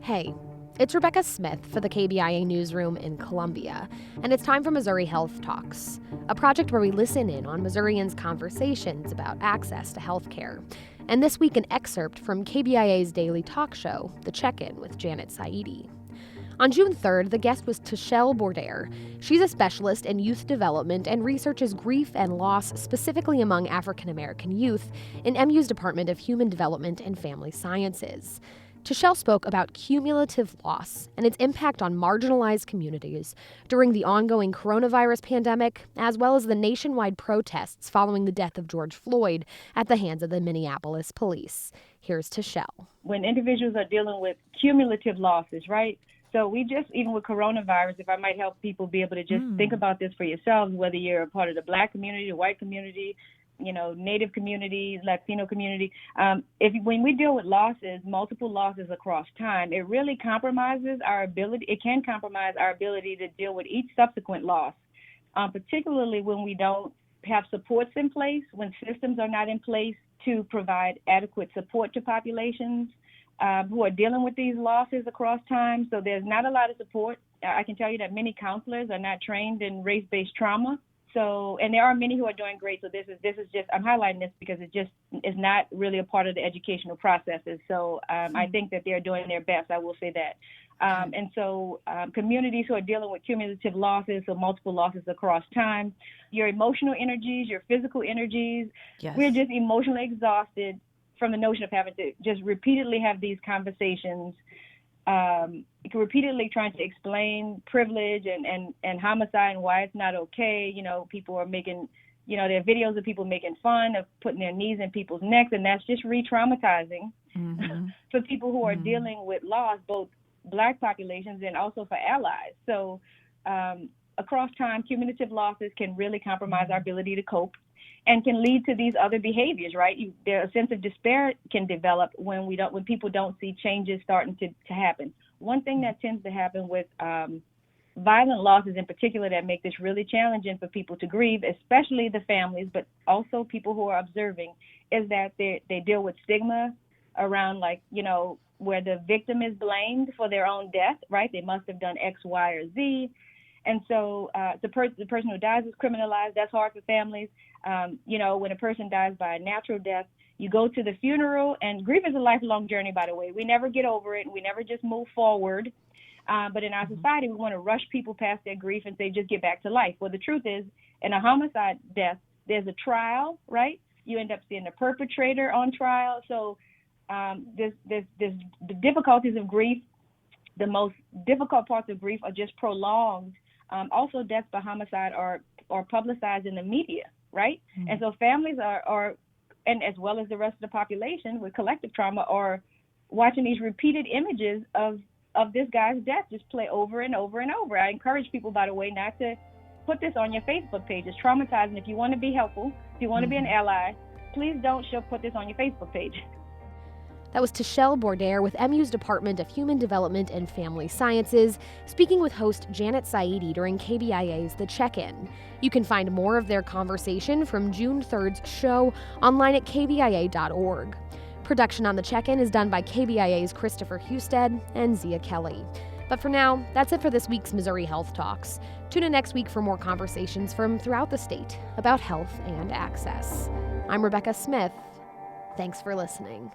Hey, it's Rebecca Smith for the KBIA Newsroom in Columbia, and it's time for Missouri Health Talks, a project where we listen in on Missourians' conversations about access to health care. And this week, an excerpt from KBIA's daily talk show, The Check-In with Janet Saidi. On June 3rd, the guest was Tashel Bordere. She's a specialist in youth development and researches grief and loss specifically among African American youth in MU's Department of Human Development and Family Sciences. Tashel spoke about cumulative loss and its impact on marginalized communities during the ongoing coronavirus pandemic, as well as the nationwide protests following the death of George Floyd at the hands of the Minneapolis police. Here's Tashel. When individuals are dealing with cumulative losses, right? So we just, even with coronavirus, if I might help people be able to just think about this for yourselves, whether you're a part of the Black community, the white community, Native community, Latino community. When we deal with losses, multiple losses across time, it really compromises our ability. It can compromise our ability to deal with each subsequent loss, particularly when we don't have supports in place, when systems are not in place to provide adequate support to populations who are dealing with these losses across time. So there's not a lot of support. I can tell you that many counselors are not trained in race-based trauma. So, and there are many who are doing great. So this is just, I'm highlighting this because it just is not really a part of the educational processes. So I think that they're doing their best. I will say that. And so communities who are dealing with cumulative losses, so multiple losses across time, your emotional energies, your physical energies, we're just emotionally exhausted from the notion of having to just repeatedly have these conversations, repeatedly trying to explain privilege and homicide and why it's not okay. People are making, there are videos of people making fun of putting their knees in people's necks, and that's just re-traumatizing for people who are dealing with loss, both Black populations and also for allies. So across time, cumulative losses can really compromise our ability to cope and can lead to these other behaviors, right? A sense of despair can develop when people don't see changes starting to happen. One thing that tends to happen with violent losses in particular that make this really challenging for people to grieve, especially the families, but also people who are observing, is that they deal with stigma around, where the victim is blamed for their own death, right? They must have done X, Y, or Z. And so the person who dies is criminalized. That's hard for families. When a person dies by a natural death, you go to the funeral, and grief is a lifelong journey, by the way. We never get over it. We never just move forward. But in our society, we want to rush people past their grief and say, just get back to life. Well, the truth is, in a homicide death, there's a trial, right? You end up seeing the perpetrator on trial. So there's the difficulties of grief. The most difficult parts of grief are just prolonged. Also, deaths by homicide are publicized in the media, right? And so families are, and as well as the rest of the population with collective trauma, are watching these repeated images of this guy's death just play over and over and over. I encourage people, by the way, not to put this on your Facebook page. It's traumatizing. If you want to be helpful, if you want to be an ally, please don't put this on your Facebook page. That was Tashel Bordere with MU's Department of Human Development and Family Sciences, speaking with host Janet Saidi during KBIA's The Check-In. You can find more of their conversation from June 3rd's show online at kbia.org. Production on The Check-In is done by KBIA's Christopher Husted and Zia Kelly. But for now, that's it for this week's Missouri Health Talks. Tune in next week for more conversations from throughout the state about health and access. I'm Rebecca Smith. Thanks for listening.